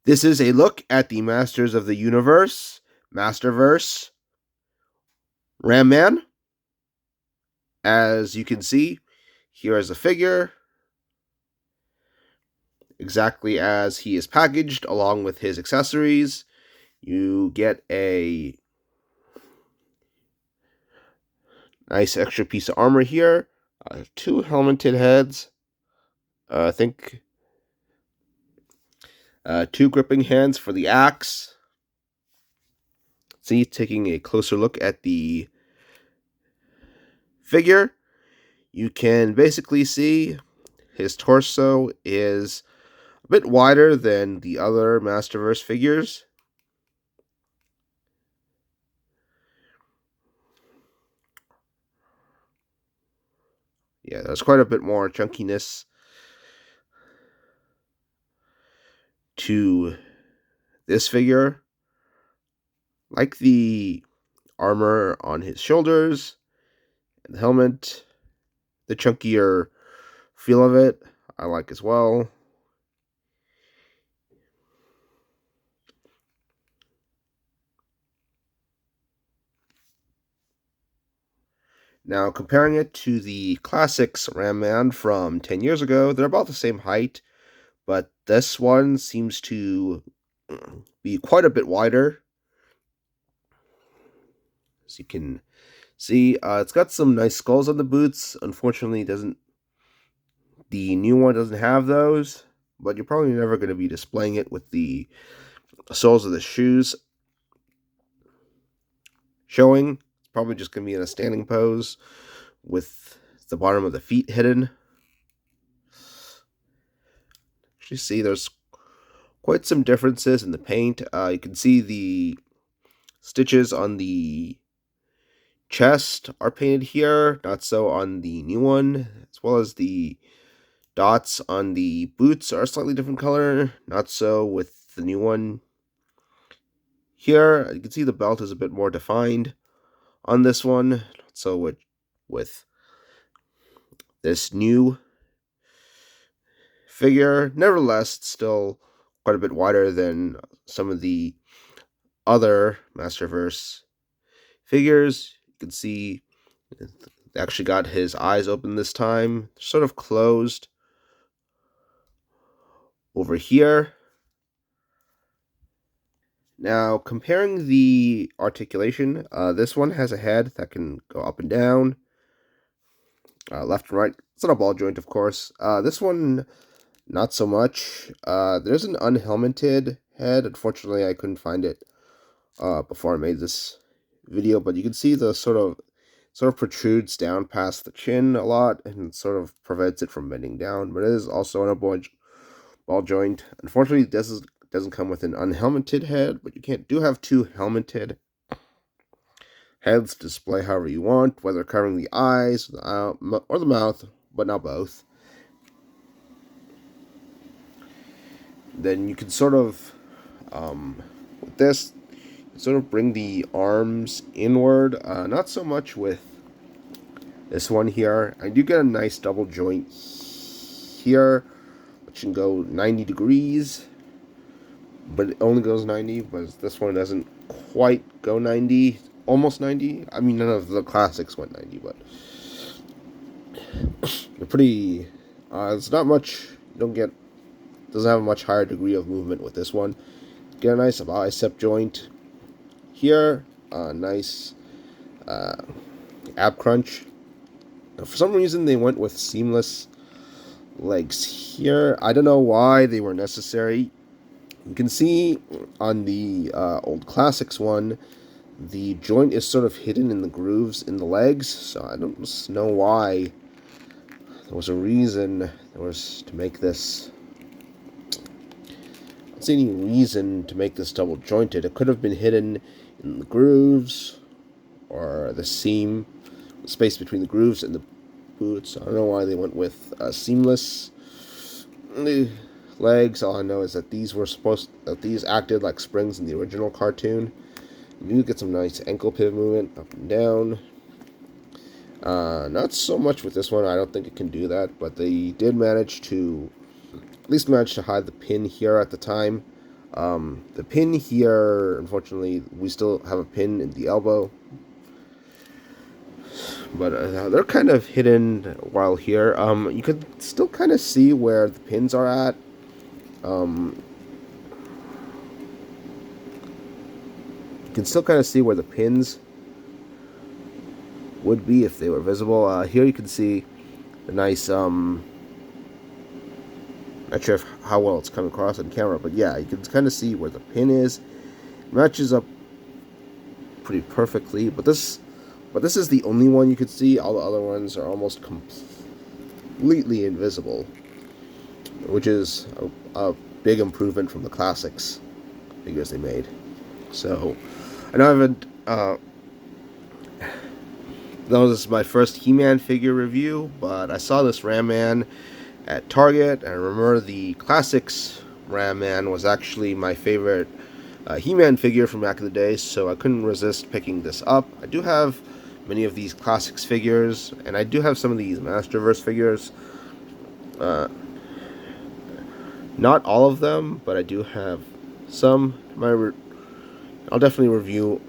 This is a look at the Masters of the Universe, Masterverse Ramman. As you can see, here is a figure, exactly as he is packaged, along with his accessories. You get a nice extra piece of armor here, two helmeted heads, I think two gripping hands for the axe. See, taking a closer look at the figure, you can basically see his torso is a bit wider than the other Masterverse figures. Yeah, there's quite a bit more chunkiness to this figure. Like the armor on his shoulders and the helmet, the chunkier feel of it, I like as well. Now, comparing it to the classics Ramman from 10 years ago, they're about the same height, but this one seems to be quite a bit wider. As you can see, it's got some nice skulls on the boots. Unfortunately, the new one doesn't have those, but you're probably never going to be displaying it with the soles of the shoes showing. It's probably just going to be in a standing pose with the bottom of the feet hidden. You see there's quite some differences in the paint. You can see the stitches on the chest are painted here, not so on the new one, as well as the dots on the boots are a slightly different color, not so with the new one. Here, you can see the belt is a bit more defined on this one, not so with this new figure. Nevertheless, it's still quite a bit wider than some of the other Masterverse figures. You can see they actually got his eyes open this time, sort of closed over here. Now, comparing the articulation, this one has a head that can go up and down, left and right. It's not a ball joint, of course. This one, not so much. There's an unhelmeted head. Unfortunately, I couldn't find it before I made this video, but you can see the sort of protrudes down past the chin a lot and sort of prevents it from bending down, but it is also on a ball joint. Unfortunately, this doesn't come with an unhelmeted head, but you do have two helmeted heads to display however you want, whether covering the eyes or the mouth, but not both. Then you can sort of, with this, sort of bring the arms inward, not so much with this one here. I do get a nice double joint here, which can go 90 degrees, but it only goes 90, but this one doesn't quite go 90, almost 90. I mean, none of the classics went 90, but they're pretty, it's not much, doesn't have a much higher degree of movement with this one. Get a nice bicep joint here, nice ab crunch. Now, for some reason, they went with seamless legs here. I don't know why they were necessary. You can see on the old classics one, the joint is sort of hidden in the grooves in the legs, so I don't know why there was a reason there was to make this. I don't see any reason to make this double jointed. It could have been hidden in the grooves or the seam, the space between the grooves and the boots. I don't know why they went with seamless legs. All I know is that these acted like springs in the original cartoon. You do get some nice ankle pivot movement up and down. Not so much with this one. I don't think it can do that, but they did manage to at least hide the pin here at the time. The pin here, unfortunately, we still have a pin in the elbow, but they're kind of hidden while here. You can still kind of see where the pins are at. You can still kind of see where the pins would be if they were visible. Here you can see the nice, not sure how well it's coming across on camera, but yeah, you can kind of see where the pin is. It matches up pretty perfectly, but this is the only one you could see. All the other ones are almost completely invisible, which is a big improvement from the classics figures they made. So, I know I haven't. That was my first He-Man figure review, but I saw this Ramman at Target, and I remember the Classics Ramman was actually my favorite He-Man figure from back in the day, so I couldn't resist picking this up. I do have many of these Classics figures, and I do have some of these Masterverse figures. Not all of them, but I do have some. I'll definitely review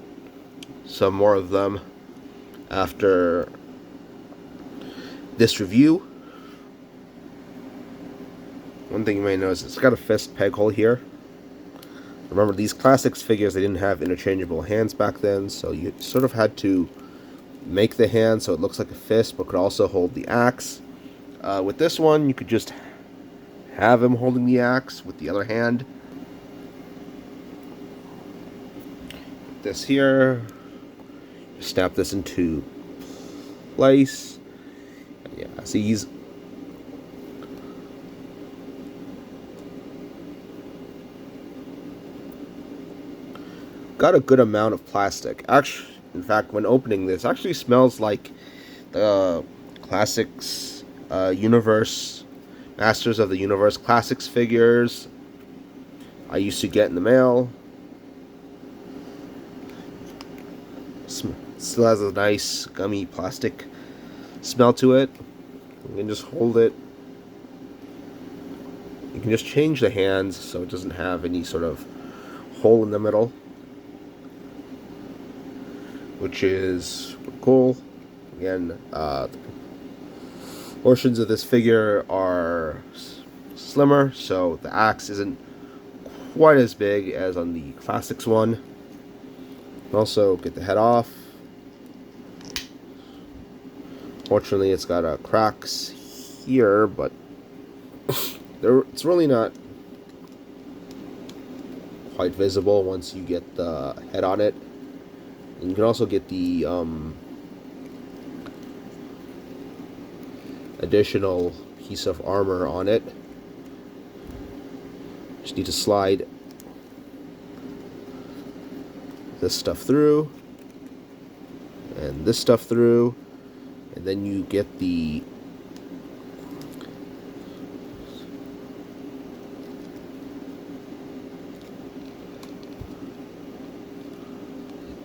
some more of them after this review. One thing you may notice, it's got a fist peg hole here. Remember, these Classics figures, they didn't have interchangeable hands back then, so you sort of had to make the hand so it looks like a fist, but could also hold the axe. With this one, you could just have him holding the axe with the other hand. This here, snap this into place. Yeah, see, he's got a good amount of plastic. Actually, in fact, when opening this, actually smells like the Classics Universe, Masters of the Universe Classics figures I used to get in the mail. Still has a nice gummy plastic smell to it. You can just hold it. You can just change the hands so it doesn't have any sort of hole in the middle, which is cool. Again, the portions of this figure are slimmer, so the axe isn't quite as big as on the Classics one. Also, get the head off. Fortunately, it's got cracks here, but it's really not quite visible once you get the head on it. And you can also get the additional piece of armor on it. Just need to slide this stuff through and this stuff through, and then you get the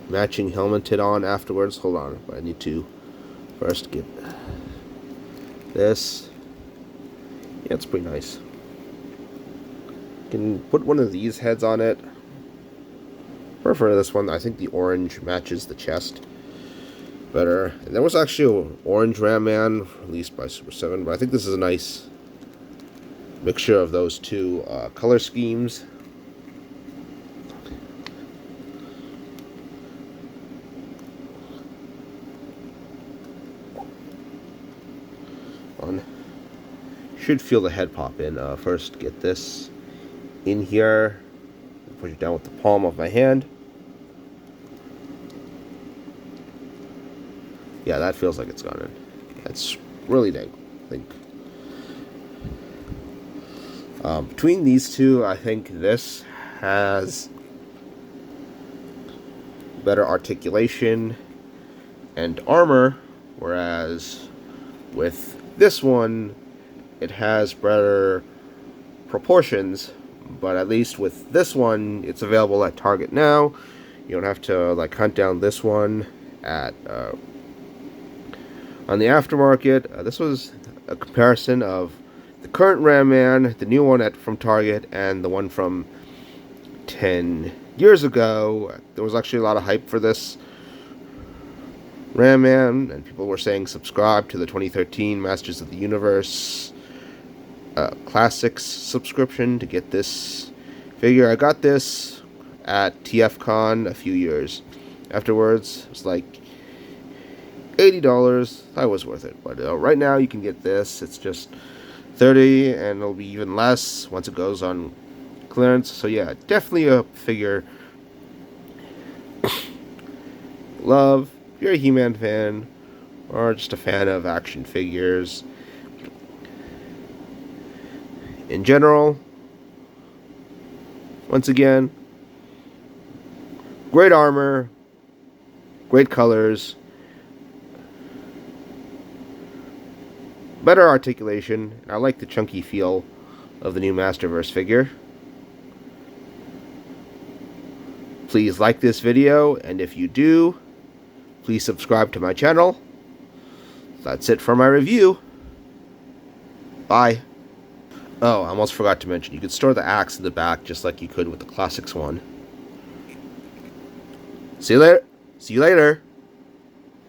matching helmeted on afterwards. Hold on, but I need to first get this. Yeah, it's pretty nice. You can put one of these heads on it. Prefer this one. I think the orange matches the chest better. And there was actually an orange Ramman released by Super 7, but I think this is a nice mixture of those two color schemes. Should feel the head pop in. First, get this in here. Push it down with the palm of my hand. Yeah, that feels like it's gone in. That's really dang. I think between these two, I think this has better articulation and armor, whereas with this one, it has better proportions. But at least with this one, it's available at Target now. You don't have to like hunt down this one at on the aftermarket. This was a comparison of the current Ramman, the new one from Target, and the one from 10 years ago. There was actually a lot of hype for this Ramman, and people were saying subscribe to the 2013 Masters of the Universe Classics subscription to get this figure. I got this at TFCon a few years afterwards. It was like $80. I was worth it. But right now you can get this. It's just $30, and it'll be even less once it goes on clearance. So yeah, definitely a figure. Love. If you're a He-Man fan, or just a fan of action figures in general, once again, great armor, great colors, better articulation, and I like the chunky feel of the new Masterverse figure. Please like this video, and if you do, please subscribe to my channel. That's it for my review. Bye. Oh, I almost forgot to mention, you could store the axe in the back just like you could with the Classics one. See you later.